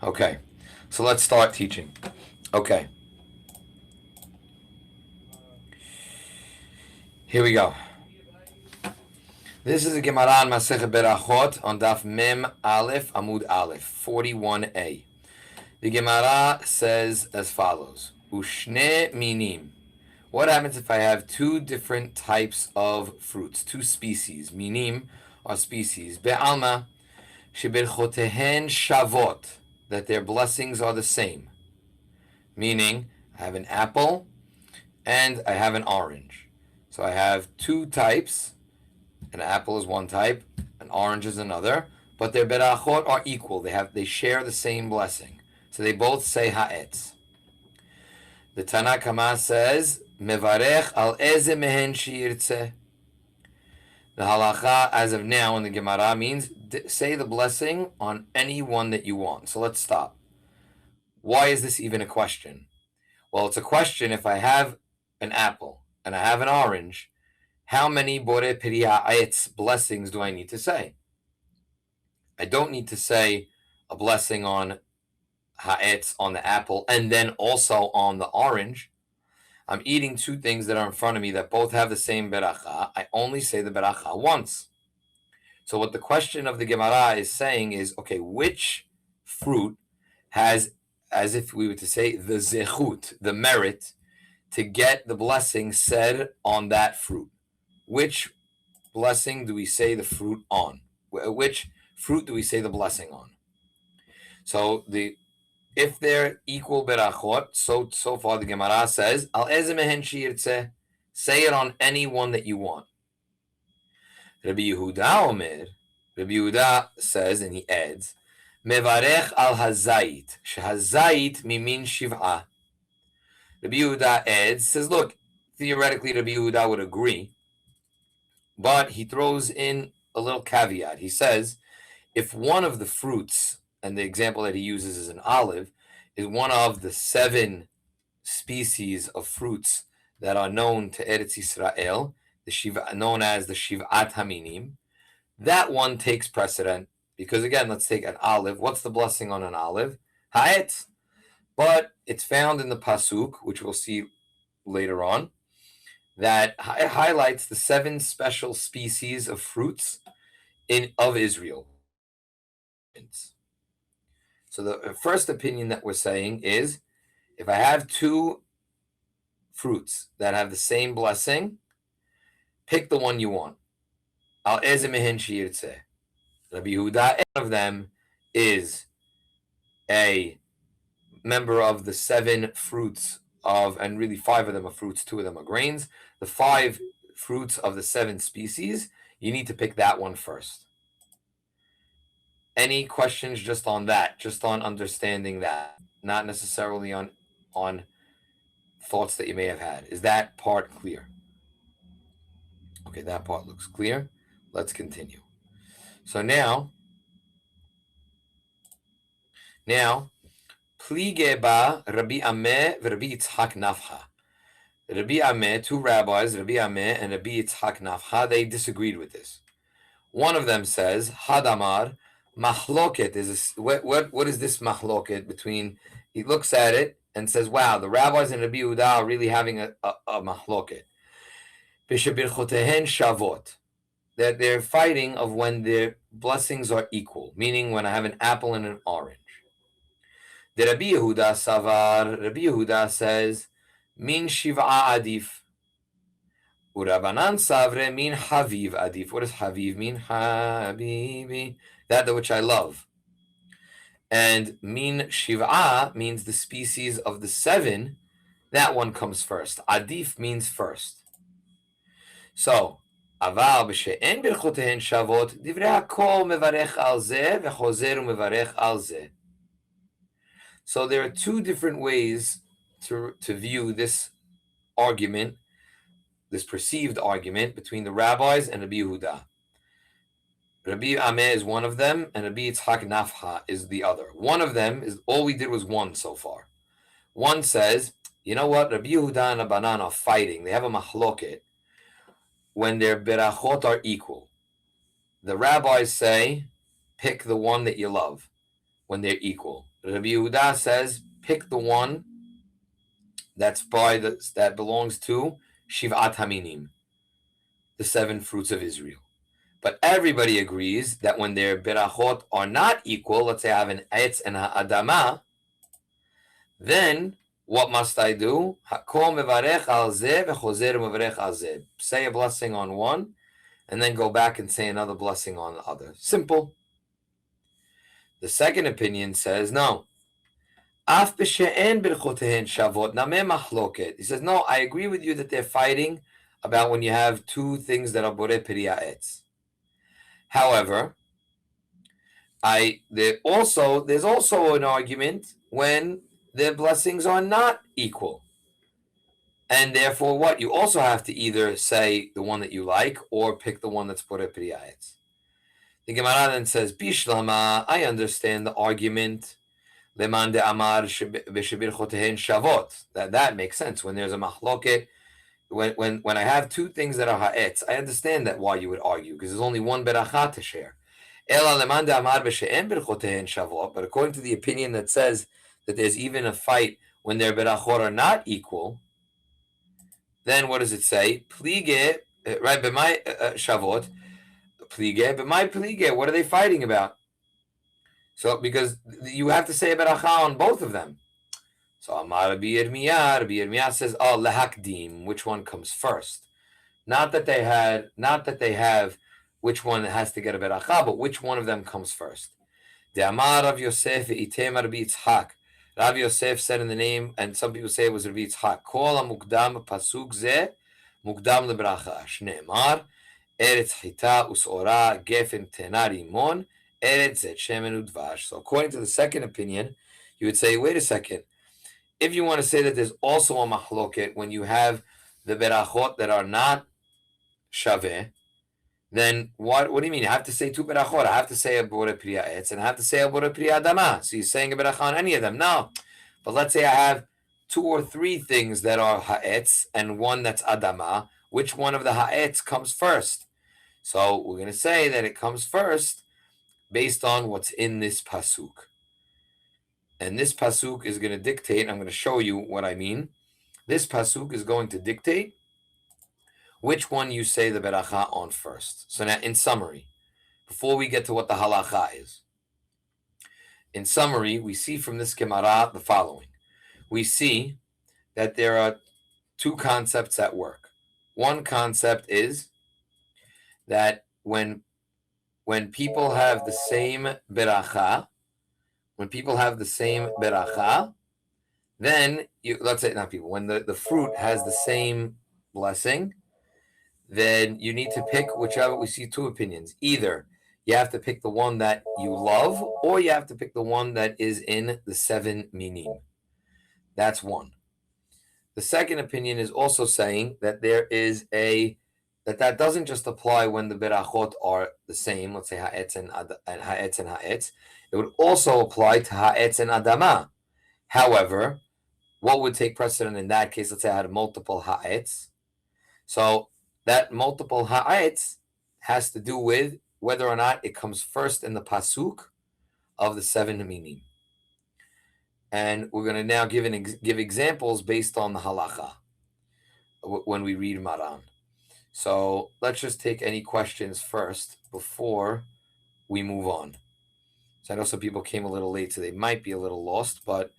Okay, so let's start teaching. Okay, here we go. This is a Gemara on Masechet Berachot on Daf Mem Aleph Amud Aleph 41a. The Gemara says as follows: Ushne minim. What happens if I have two different types of fruits, two species? Minim are species. Be'alma sheberchotehen shavot, that their blessings are the same. Meaning, I have an apple and I have an orange. So I have two types. An apple is one type, an orange is another, but their berachot are equal. They share the same blessing. So they both say ha'etz. The Tana Kama says, Mevarech al eze mehen shiirtze. The halacha as of now in the Gemara means say the blessing on any one that you want. So let's stop. Why is this even a question? Well, it's a question if I have an apple and I have an orange, how many Bore Piriya Ayetz blessings do I need to say? I don't need to say a blessing on Ha'etz on the apple and then also on the orange. I'm eating two things that are in front of me that both have the same beracha. I only say the beracha once. So what the question of the Gemara is saying is, okay, which fruit has, as if we were to say, the zechut, the merit, to get the blessing said on that fruit? Which blessing do we say the fruit on? Which fruit do we say the blessing on? So if they're equal berachot, so far the Gemara says, Al eze mehen shiirtze, say it on any one that you want. Rabbi Yehuda says, and he adds, Mevarech al hazait, shehazait mimin shiv'ah. Rabbi Yehuda adds, says, look, theoretically Rabbi Yehuda would agree, but he throws in a little caveat. He says, if one of the fruits, and the example that he uses is an olive, is one of the 7 species of fruits that are known to Eretz Yisrael, known as the Shiv'at Haminim, that one takes precedent. Because again, let's take an olive. What's the blessing on an olive? Ha'et. But it's found in the Pasuk, which we'll see later on, that highlights the 7 special species of fruits of Israel. So the first opinion that we're saying is, if I have two fruits that have the same blessing, pick the one you want. Al eze mehen shiirtze. Rabbi Yehuda, one of them is a member of the 7 fruits of, and really 5 of them are fruits, 2 of them are grains. The 5 fruits of the 7 species, you need to pick that one first. Any questions just on that, just on understanding that, not necessarily on thoughts that you may have had? Is that part clear? Okay, that part looks clear. Let's continue. So now, Pligeba Rabbi Ameh v'Rabbi Yitzhak Nafcha. Rabbi Ameh, 2 rabbis, Rabbi Ameh and Rabbi Yitzhak Nafcha, they disagreed with this. One of them says, Hadamar, mahloket is what is this mahloket between? He looks at it and says, wow, the rabbis and Rabbi Yehuda are really having a mahloket. B'shebirchotehen shavot, that they're fighting of when their blessings are equal, meaning when I have an apple and an orange. The Rabbi Yehuda savar, Rabbi Yehuda says, min shiv'a adif. Urabanan savre min haviv adif. What does haviv mean? Habibi, that which I love. And min shiv'a means the species of the 7. That one comes first. Adif means first. So, aval b'she'en birchotehen shavot, divrei hakol mevarech al zeh v'chozer u'mevarech al zeh. So there are 2 different ways to view this argument, this perceived argument between the rabbis and Rabbi Yehuda. Rabbi Ameh is one of them, and Rabbi Yitzhak Nafcha is the other. One of them is, all we did was one so far. One says, you know what, Rabbi Yehuda and Rabbanan are fighting. They have a mahloket when their berachot are equal. The rabbis say, pick the one that you love. when they're equal. Rabbi Yehuda says pick the one that belongs to Shivat Haminim, the 7 fruits of Israel. But everybody agrees that when their berachot are not equal, let's say I have an etz and ha'adama, then what must I do? Hakol mevarech al zeh v'chozer mevarech al zeh. Say a blessing on one, and then go back and say another blessing on the other. Simple. The second opinion says no. Af b'she'en berchotehen shavot nameh machloket. He says no. I agree with you that they're fighting about when you have 2 things that are borei peri ha'etz. However, there's also an argument when their blessings are not equal. And therefore, what? You also have to either say the one that you like or pick the one that's borei peri ha'etz. The Gemara then says, Bishlama, I understand the argument. Leman de amar b'shebirchotehen shavot. That makes sense. When there's a mahloket, when I have 2 things that are ha'etz, I understand that why you would argue, because there's only one beracha to share. But according to the opinion that says that there's even a fight when their berachot are not equal, then what does it say? Plige, right? B'may shavot, plige, b'may plige. What are they fighting about? So because you have to say a beracha on both of them. So Amar Rabbi Yirmiyah says, oh, lehakdim, which one comes first? Not that they have which one has to get a beracha, but which one of them comes first. The Amar Rav Yosef item Rabbi Yitzhak. Rav Yosef said in the name, and some people say it was Rabbi Yitzhak. Kol hamukdam pasuk zeh mukdam lebracha. Shneimar eretz chita usora gefen tena rimon eretz zet shemen udvash. So according to the second opinion, you would say, wait a second. If you want to say that there's also a mahloket when you have the berachot that are not shaveh, then what do you mean? I have to say 2 berachot. I have to say a borei peri ha'etz and I have to say a borei peri ha'adama. So you're saying a beracha on any of them? No. But let's say I have 2 or 3 things that are ha'etz and one that's adama. Which one of the ha'etz comes first? So we're going to say that it comes first based on what's in this pasuk. And this pasuk is going to dictate, I'm going to show you what I mean. This pasuk is going to dictate which one you say the beracha on first. So now, in summary, before we get to what the halacha is, in summary, we see from this Gemara the following. We see that there are 2 concepts at work. One concept is that when people have the same beracha, then let's say not people, when the fruit has the same blessing, then you need to pick whichever. We see 2 opinions. Either you have to pick the one that you love, or you have to pick the one that is in the 7 minim. That's one. The second opinion is also saying that there is that doesn't just apply when the berachot are the same. Let's say ha'etz and ha'etz. It would also apply to ha'etz and adama. However, what would take precedent in that case? Let's say I had multiple ha'etz. So that multiple ha'etz has to do with whether or not it comes first in the pasuk of the 7 minim. And we're going to now give examples based on the halacha when we read Maran. So let's just take any questions first before we move on. So I know some people came a little late, so they might be a little lost, but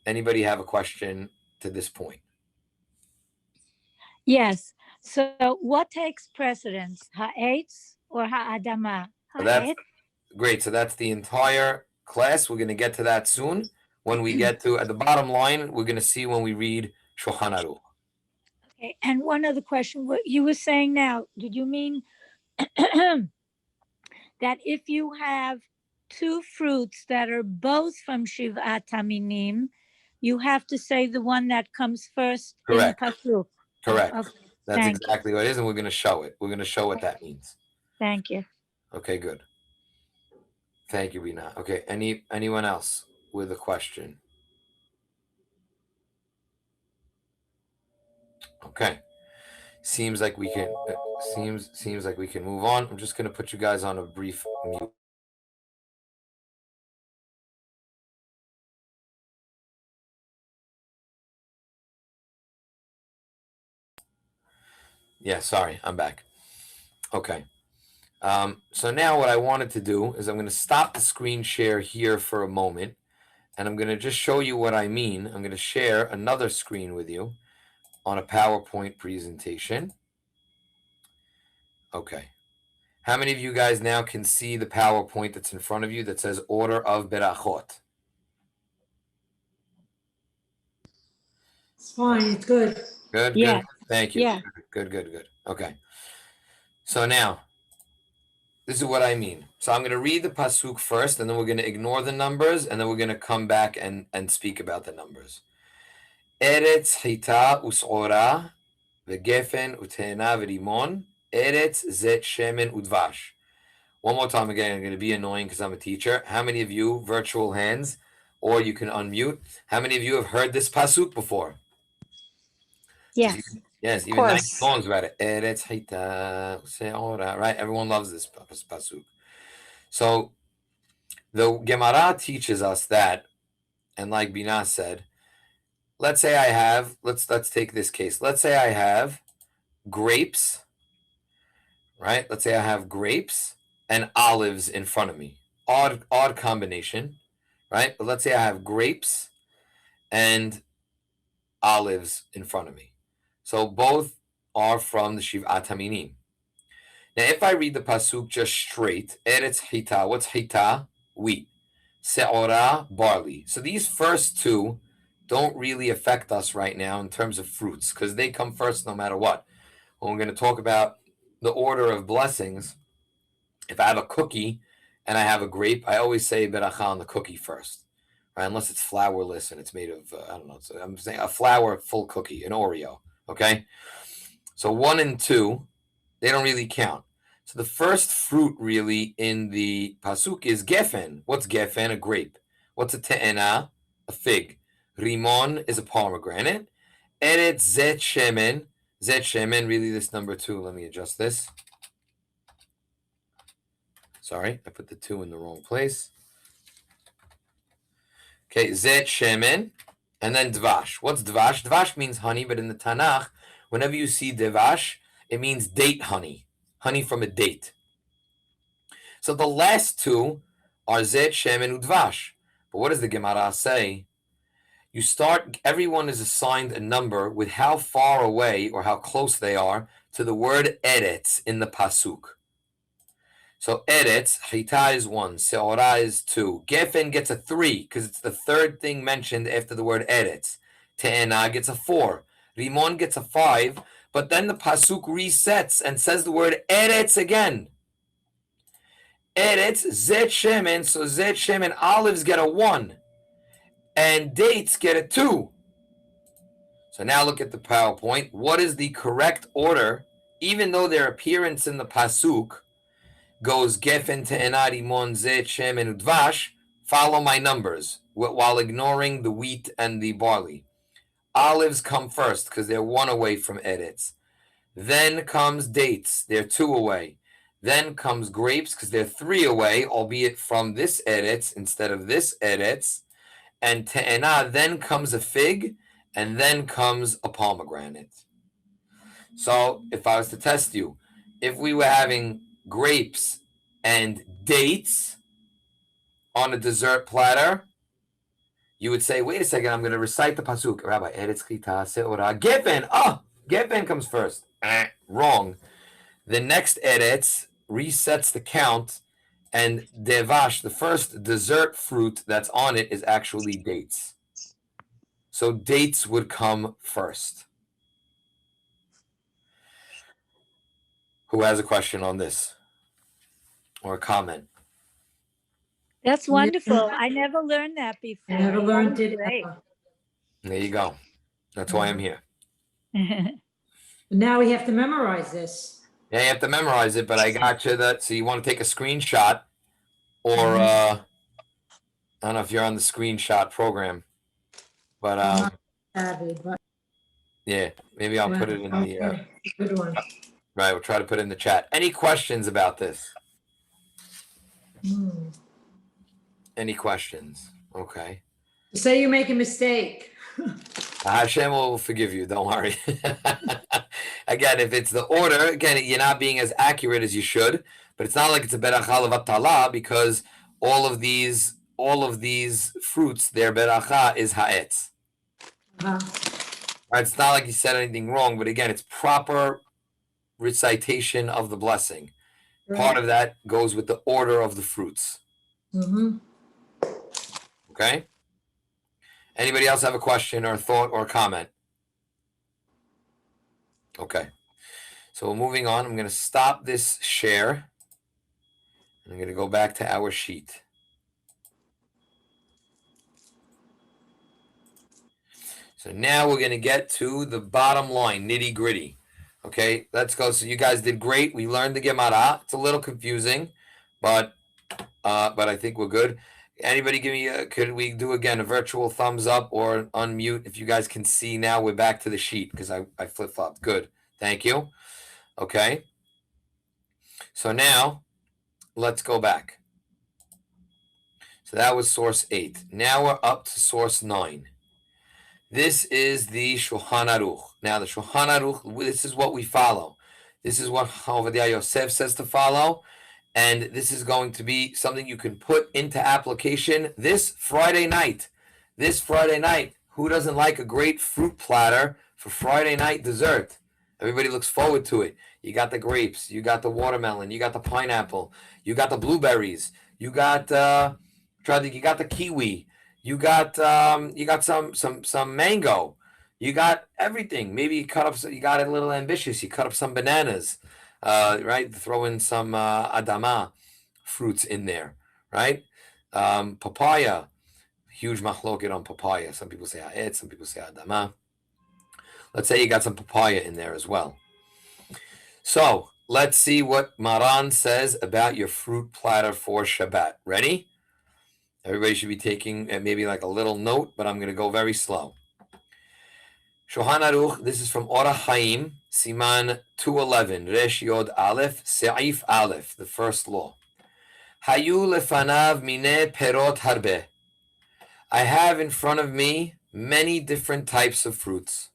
anybody have a question to this point? Yes. So what takes precedence, ha'etz or ha'adama? So that's great. So that's the entire class. We're going to get to that soon. When we get to, at the bottom line, we're going to see when we read Shulchan Aruch. Okay. And one other question. What you were saying now, did you mean that if you have 2 fruits that are both from Shivat Haminim, you have to say the one that comes first? Correct. In the pasuk? Correct. Okay. That's exactly what it is, and we're going to show it. We're going to show what that means. Thank you. Okay, good. Thank you, Rina. Okay, anyone else with a question? Okay. Seems like we can move on. I'm just going to put you guys on a brief mute. Yeah, sorry, I'm back. Okay. So now what I wanted to do is I'm going to stop the screen share here for a moment, and I'm going to just show you what I mean. I'm going to share another screen with you on a PowerPoint presentation. Okay. How many of you guys now can see the PowerPoint that's in front of you that says Order of Berachot? It's fine. It's good. Good, Yeah. good. Thank you. Yeah. Good, good, good. Okay. So now, this is what I mean. So I'm going to read the pasuk first, and then we're going to ignore the numbers, and then we're going to come back and speak about the numbers. Eretz chita us'ora v'gefen u'te'ena v'rimon eretz zet shemen udvash. One more time again, I'm going to be annoying because I'm a teacher. How many of you, virtual hands, or you can unmute, how many of you have heard this pasuk before? Yes. Yes, even Nike songs about it. Eretz chita us'ora, right? Everyone loves this pasuk. So the Gemara teaches us that, and like Binah said, let's say I have, let's take this case. Let's say I have grapes, right? Let's say I have grapes and olives in front of me. Odd combination, right? But let's say I have grapes and olives in front of me. So both are from the Shiv'at Haminim. Now, if I read the pasuk just straight, Eretz Hita, what's Hita? Wheat. Se'ora, barley. So these first two don't really affect us right now in terms of fruits because they come first no matter what. When we're going to talk about the order of blessings, if I have a cookie and I have a grape, I always say beracha on the cookie first, right? Unless it's flourless and it's made of, I don't know, so I'm saying a flour full cookie, an Oreo, okay? So 1 and 2, they don't really count. So the first fruit really in the pasuk is gefen. What's gefen? A grape. What's a te'ena? A fig. Rimon is a pomegranate. Eretz zet shemen. Zet shemen, really this number 2. Let me adjust this. Sorry, I put the 2 in the wrong place. Okay, zet shemen. And then dvash. What's dvash? Dvash means honey, but in the Tanakh, whenever you see dvash, it means date honey. Honey from a date. So the last two are zet, shem, and udvash. But what does the Gemara say? You start, everyone is assigned a number with how far away or how close they are to the word eretz in the pasuk. So eretz, chita is 1, seora is 2. Gefen gets a 3 because it's the third thing mentioned after the word eretz. Te'ena gets a 4. Rimon gets a 5. But then the pasuk resets and says the word eretz again. Eretz, zet shemen, so zet shemen, olives get a 1. And dates get a 2. So now look at the PowerPoint. What is the correct order, even though their appearance in the pasuk goes gefen, te'ena, rimon, zet, shemen, udvash, follow my numbers while ignoring the wheat and the barley. Olives come first because they're 1 away from eretz. Then comes dates, they're 2 away. Then comes grapes because they're 3 away, albeit from this eretz instead of this eretz. And te'ena, then comes a fig, and then comes a pomegranate. So if I was to test you, if we were having grapes and dates on a dessert platter, you would say, wait a second, I'm going to recite the pasuk. Rabbi, eretz chita se'ora gefen. Gefen comes first. Wrong. The next eretz resets the count, and devash, the first dessert fruit that's on it, is actually dates. So dates would come first. Who has a question on this? Or a comment? That's wonderful. I never learned that before. I never learned That it. was great. There you go. That's why I'm here. Now we have to memorize this. Yeah, you have to memorize it, but I got you that. So you want to take a screenshot, or I don't know if you're on the screenshot program, but Not savvy, but yeah, maybe I'll put it in the okay. Good one. right. We'll try to put it in the chat. Any questions about this? Any questions? Okay. Say you make a mistake. Hashem will forgive you. Don't worry. Again, if it's the order, again, you're not being as accurate as you should. But it's not like it's a beracha levatala because all of these fruits, their beracha is ha'etz. Uh-huh. Right? It's not like you said anything wrong, but again, it's proper recitation of the blessing. Part of that goes with the order of the fruits. Mm-hmm. Okay? Anybody else have a question or a thought or a comment? Okay. So we're moving on. I'm going to stop this share. I'm going to go back to our sheet. So now we're going to get to the bottom line, nitty gritty. Okay, let's go. So you guys did great. We learned the Gemara. It's a little confusing, but I think we're good. Anybody give me could we do again a virtual thumbs up or unmute if you guys can see now? We're back to the sheet because I flip-flopped. Good. Thank you. Okay. So now let's go back. So that was source 8. Now we're up to source 9. This is the Shulchan Aruch. Now the Shulchan Aruch, this is what we follow. This is what Obadiah Yosef says to follow. And this is going to be something you can put into application this Friday night. This Friday night. Who doesn't like a great fruit platter for Friday night dessert? Everybody looks forward to it. You got the grapes, you got the watermelon, you got the pineapple, you got the blueberries, you got you got the kiwi, you got some mango, you got everything. Maybe you got a little ambitious. You cut up some bananas, right? Throw in some adama fruits in there, right? Papaya, huge machloket on papaya. Some people say ha'et, some people say adama. Let's say you got some papaya in there as well. So let's see what Maran says about your fruit platter for Shabbat. Ready? Everybody should be taking maybe like a little note, but I'm going to go very slow. Shulchan Aruch, this is from Orach Chaim, Siman 211, Resh Yod Aleph, Se'if Aleph, the first law. Hayu lefanav mine perot harbe. I have in front of me many different types of fruits.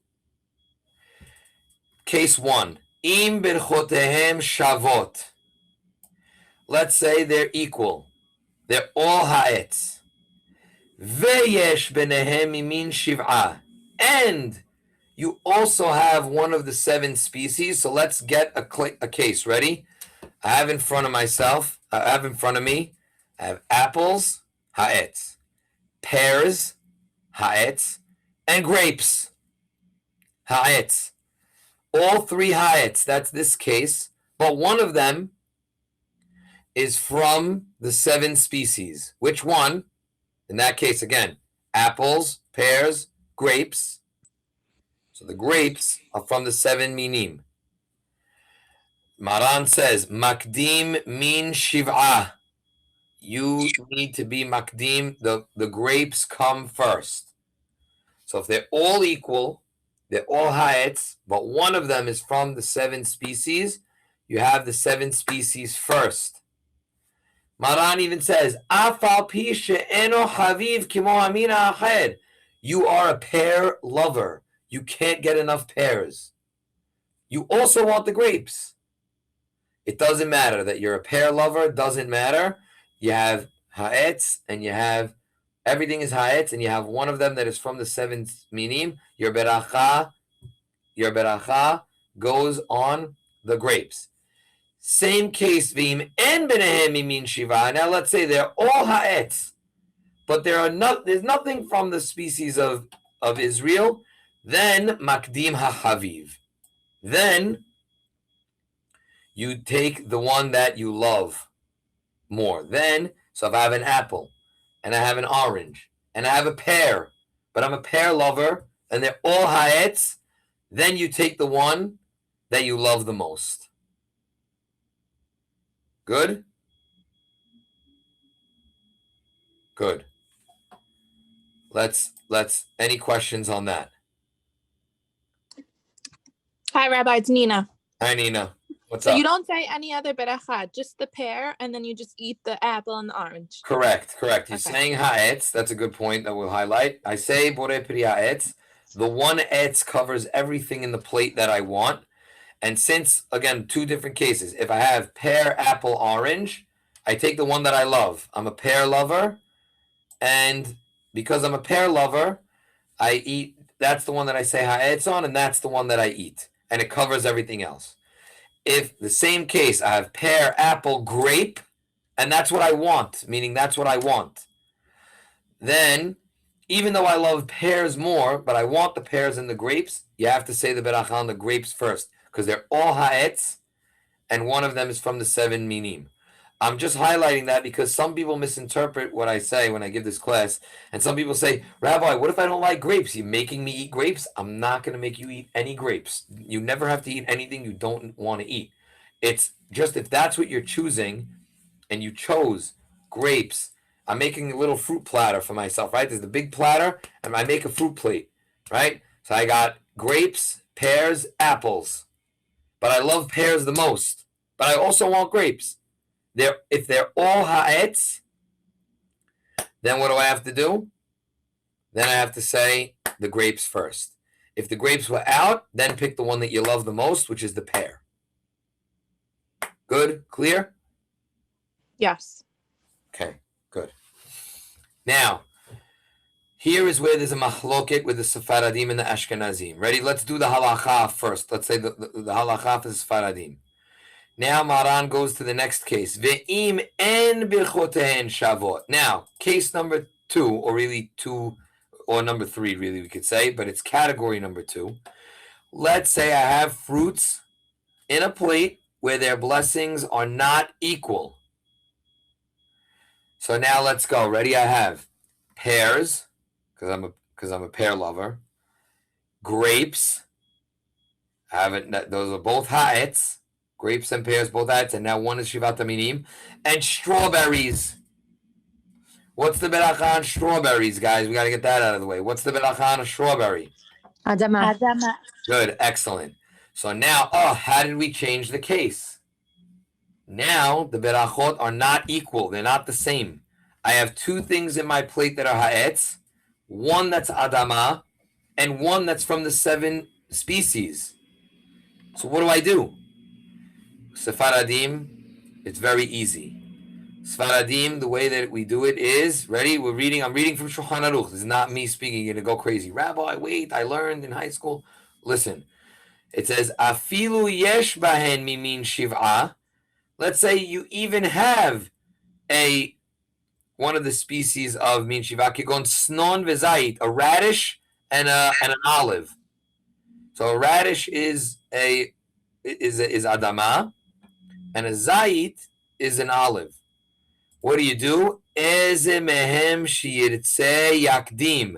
Case 1. Im berchotehem shavot. Let's say they're equal. They're all ha'etz. Veyesh benehem mimin shiv'ah. And you also have one of the 7 species. So let's get a case. Ready? I have in front of me, I have apples, ha'etz, pears, ha'etz, and grapes, ha'etz. All 3 ha'etz, that's this case, but one of them is from the 7 species. Which one? In that case, again, apples, pears, grapes. So the grapes are from the 7 minim. Maran says, Makdim min shiv'ah. You need to be makdim. The grapes come first. So if they're all equal, they're all ha'etz, but one of them is from the 7 species, you have the 7 species first. Maran even says, Afal pi she'eno haviv kimo amina ached. You are a pear lover. You can't get enough pears. You also want the grapes. It doesn't matter that you're a pear lover. Doesn't matter. You have ha'etz and you have everything is ha'etz, and you have one of them that is from the 7 minim. Your beracha goes on the grapes. Same case, v'im en benehem mimin shiva. Now let's say they're all ha'etz, but there's nothing from the species of Israel. Then makdim ha'chaviv. Then you take the one that you love more. Then, so if I have an apple, and I have an orange, and I have a pear, but I'm a pear lover, and they're all ha'etz, then you take the one that you love the most. Good? Good. Let's any questions on that? Hi, Rabbi. It's Nina. Hi, Nina. What's So up? you don't say any other beracha, just the pear, and then you just eat the apple and the orange. Correct. You're Okay. saying ha'etz. That's a good point that we'll highlight. I say borei pri ha'etz. The one etz covers everything in the plate that I want. And since, again, two different cases, if I have pear, apple, orange, I take the one that I love. I'm a pear lover, and because I'm a pear lover, I eat, that's the one that I say ha'etz on, and that's the one that I eat. And it covers everything else. If the same case, I have pear, apple, grape, and that's what I want, meaning that's what I want, then even though I love pears more, but I want the pears and the grapes, you have to say the beracha on the grapes first, because they're all ha'etz, and one of them is from the 7 minim. I'm just highlighting that because some people misinterpret what I say when I give this class, and some people say, Rabbi, what if I don't like grapes? You're making me eat grapes? I'm not going to make you eat any grapes. You never have to eat anything you don't want to eat. It's just if that's what you're choosing, and you chose grapes, I'm making a little fruit platter for myself, right? There's the big platter, and I make a fruit plate, right? So I got grapes, pears, apples. But I love pears the most. But I also want grapes. If they're all ha'etz, then what do I have to do? Then I have to say the grapes first. If the grapes were out, then pick the one that you love the most, which is the pear. Good? Clear? Yes. Okay, good. Now, here is where there's a machloket with the Sephardim and the Ashkenazim. Ready? Let's do the halacha first. Let's say the halacha for the Sephardim. Now Maran goes to the next case. Ve'im en birchotehen shavot. Now, case number 2, or really 2, or number 3, really we could say, but it's category number 2. Let's say I have fruits in a plate where their blessings are not equal. So now let's go. Ready? I have pears, because I'm a pear lover. Grapes. I have it. Those are both ha'etz. Grapes and pears, both ha'etz, and now one is shivat aminim. And strawberries. What's the beracha on strawberries, guys? We got to get that out of the way. What's the beracha on a strawberry? Adama. Adama. Good, excellent. So now, how did we change the case? Now the berachot are not equal. They're not the same. I have 2 things in my plate that are ha'etz, one that's adama, and one that's from the 7 species. So what do? Sephardim, it's very easy. Sephardim, the way that we do it is, ready? I'm reading from Shulchan Aruch. This is not me speaking. You're going to go crazy. Rabbi, wait, I learned in high school. Listen, it says, Afilu yesh bahen mimin shiv'ah. Let's say you even have one of the species of min shiv'ah, kigon snon v'zayit, a radish and an olive. So a radish is adama, and a zayit is an olive. What do? Eze mehem sheyirtze yakdim,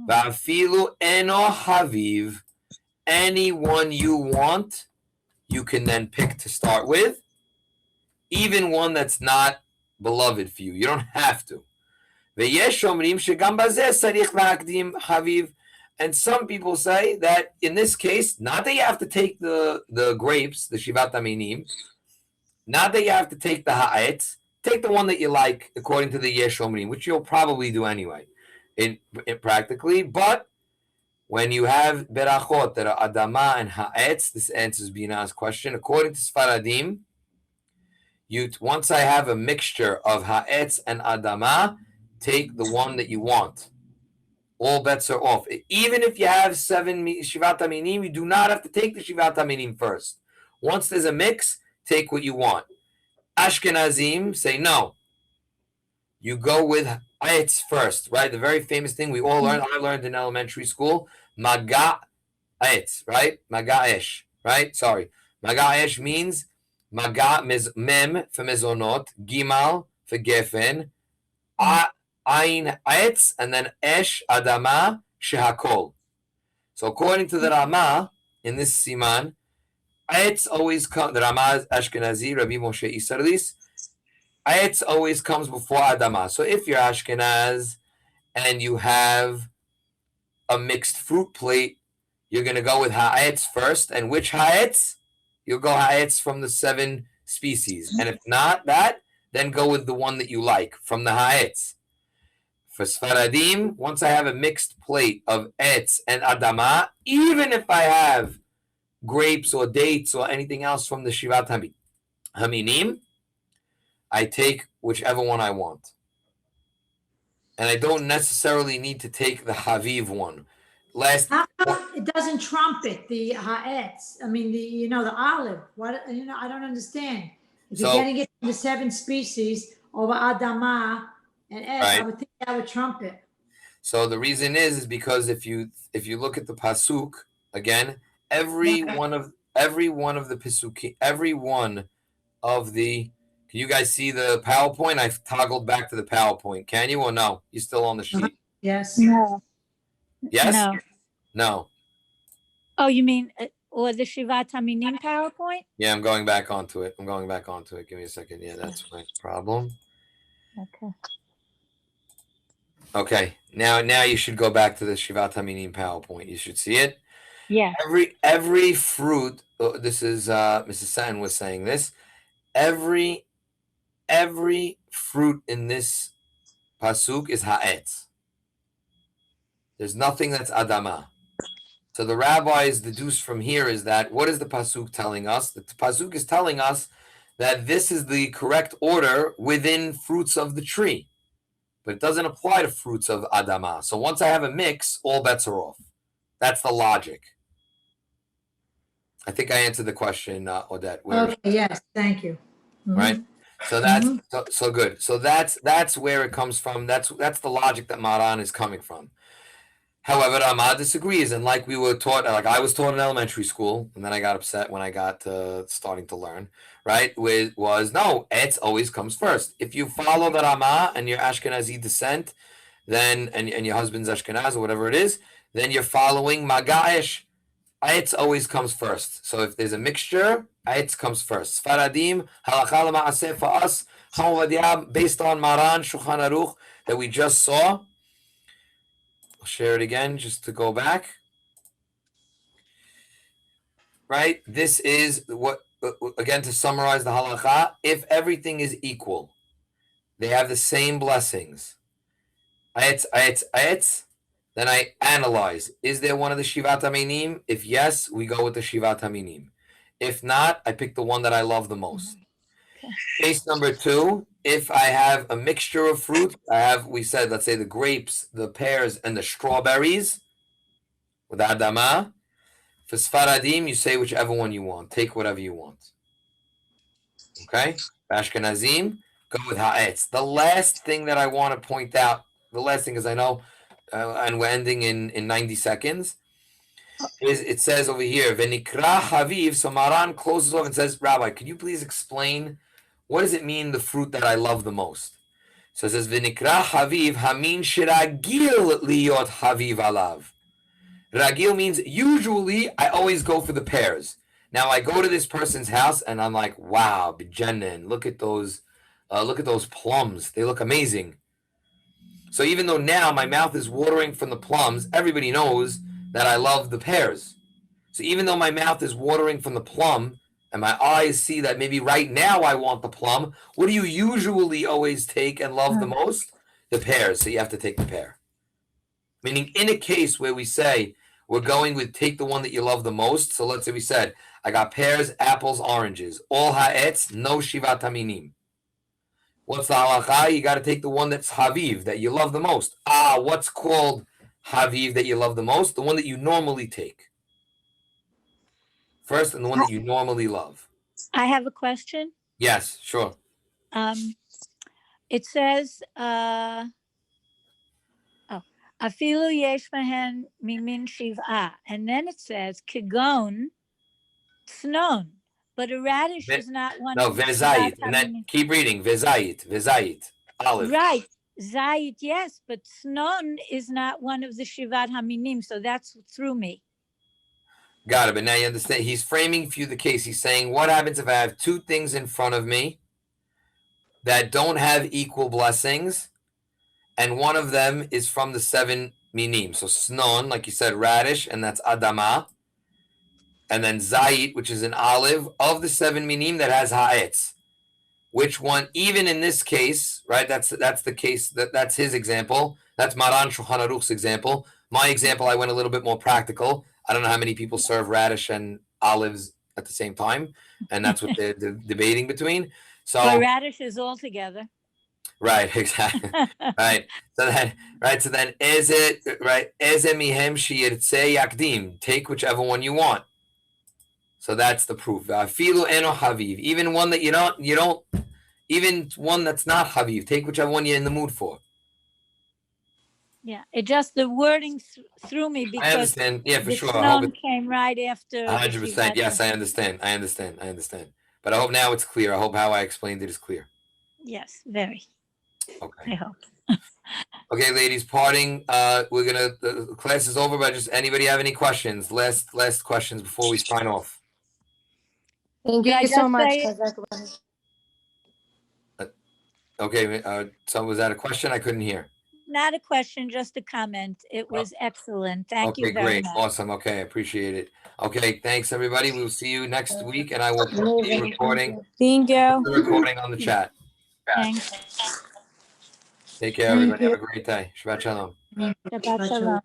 va'afilu eno haviv. Any one you want, you can then pick to start with, even one that's not beloved for you. You don't have to. Ve'yesh omrim shegam bazeh sarich la'akdim haviv. And some people say that in this case, not that you have to take the grapes, the shivat aminim, not that you have to take the ha'etz, take the one that you like according to the yesh omrim, which you'll probably do anyway, in practically. But when you have berachot that are adama and ha'etz, this answers Bina's question. According to Sfaradim, once I have a mixture of ha'etz and adama, take the one that you want. All bets are off. Even if you have 7 shivat aminim, you do not have to take the shivat aminim first. Once there's a mix, take what you want. Ashkenazim say no. You go with ha'etz first, right? The very famous thing we all learned, I learned in elementary school, maga ha'etz, right? Maga esh, right? Sorry. Maga esh means maga mem for mezonot, gimal for gefen, Ain Aetz, and then Esh Adama Shehakol. So according to the Rama in this Siman, Aetz always comes. The Rama is Ashkenazi, Rabbi Moshe Isserlis. Aetz always comes before Adama. So if you're Ashkenaz and you have a mixed fruit plate, you're going to go with Ha'etz first. And which Ha'etz? You'll go Ha'etz from the 7 species. And if not that, then go with the one that you like from the Ha'etz. For Sfaradim, once I have a mixed plate of etz and adama, even if I have grapes or dates or anything else from the Shivat Haminim, I take whichever one I want. And I don't necessarily need to take the Haviv one. How come it doesn't trumpet the ha'etz? I mean, the olive. What, I don't understand. If you're So- getting it from the 7 species over Adama and etz, I Right. would think that would trumpet. So the reason is because if you look at the pasuk again, every one of the pasuki, every one of the. Can you guys see the PowerPoint? I've toggled back to the PowerPoint. Can you or no? You still on the sheet? Yes. No. Yes. No. No. Oh, you mean or the Shivat Haminim PowerPoint? Yeah, I'm going back onto it. Give me a second. Yeah, that's my problem. Okay. Okay. Now you should go back to the Shivat Haminim PowerPoint. You should see it. Yeah. Every fruit. This is Mrs. Satin was saying this. Every fruit in this pasuk is ha'etz. There's nothing that's adama. So the rabbis deduce from here is that what is the pasuk telling us? The pasuk is telling us that this is the correct order within fruits of the tree, but it doesn't apply to fruits of adama. So once I have a mix, all bets are off. That's the logic. I think I answered the question, Odette. Okay. Yes. Thank you. Mhm. Right. So that's so good. So that's where it comes from. That's the logic that Maran is coming from. However, Ramah disagrees, and like we were taught, like I was taught in elementary school, and then I got upset when I got starting to learn. Right? Was no, etz always comes first. If you follow the Ramah and your Ashkenazi descent, then and your husband's Ashkenaz or whatever it is, then you're following Magaesh. Etz always comes first. So if there's a mixture, Etz comes first. Sfaradim, halakha l'ma'aseh for us, Chamav based on Maran, Shulchan Aruch, that we just saw. I'll share it again just to go back. Right? This is what, again, to summarize the halakha, if everything is equal, they have the same blessings. Etz, then I analyze. Is there one of the Shivat HaMinim? If yes, we go with the Shivat HaMinim. If not, I pick the one that I love the most. Case number 2, if I have a mixture of fruit, we said, let's say the grapes, the pears, and the strawberries with Adama. For Sfaradim, you say whichever one you want. Take whatever you want. Okay? Ashkenazim, go with Ha'etz. The last thing that I want to point out, the last thing is I know, and we're ending in 90 seconds, is it says over here, Venikra Haviv, so Maran closes off and says, Rabbi, could you please explain what does it mean, the fruit that I love the most? So it says, Venikra Haviv, Hamin Shiragil Liyot Haviv Alav. Ragil means usually I always go for the pears. Now I go to this person's house and I'm like, wow, b'jenin, look at those plums. They look amazing. So even though now my mouth is watering from the plums, everybody knows that I love the pears. So even though my mouth is watering from the plum and my eyes see that maybe right now I want the plum, what do you usually always take and love the most? The pears. So you have to take the pear. Meaning in a case where we say we're going with take the one that you love the most. So let's say we said, I got pears, apples, oranges. All ha'etz, no shivat haminim. What's the halacha? You got to take the one that's haviv, that you love the most. What's called haviv that you love the most? The one that you normally take first, and the one that you normally love. I have a question. Yes, sure. It says, Afilu yesh mahen mimin shiv'ah, and then it says kigon tznon, but a radish is not one. No, of the vezayit, Shivat and then Haminim. keep reading. Vezayit, olive. Right, zayit, yes, but tznon is not one of the Shivat Haminim, so that's what threw me. Got it, but now you understand. He's framing for you the case. He's saying, what happens if I have two things in front of me that don't have equal blessings, and one of them is from the 7 minim. So snon, like you said, radish, and that's adama. And then zayit, which is an olive of the 7 minim that has ha'etz. Which one, even in this case, right? That's the case, that's his example. That's Maran Shulchan Aruch's example. My example, I went a little bit more practical. I don't know how many people serve radish and olives at the same time, and that's what they're debating between. So Or radishes altogether. right, exactly. Right. So then is it right? Eze mihem sheyirtzeh yakdim. Take whichever one you want. So that's the proof. Afilu eno haviv. Even one that you don't, even one that's not haviv. Take whichever one you're in the mood for. Yeah, it just the wording threw me I because understand. Yeah, for the sure. I hope snow came right after. the 100%. Yes, Shivat. I understand. But I hope now it's clear. I hope how I explained it is clear. Yes, very. I Okay. hope. Okay, ladies, parting. We're gonna the class is over, but just anybody have any questions? Last questions before we sign off. Thank Did I you so just much. say- Okay, so was that a question? I couldn't hear. Not a question, just a comment. It was excellent. Thank you Okay, very great. much. Awesome. Okay, I appreciate it. Okay, thanks everybody. We'll see you next week, and I will put the recording Thank you. on the chat. Thanks. Take care, everybody. Have a great day. Shabbat shalom. Shabbat shalom.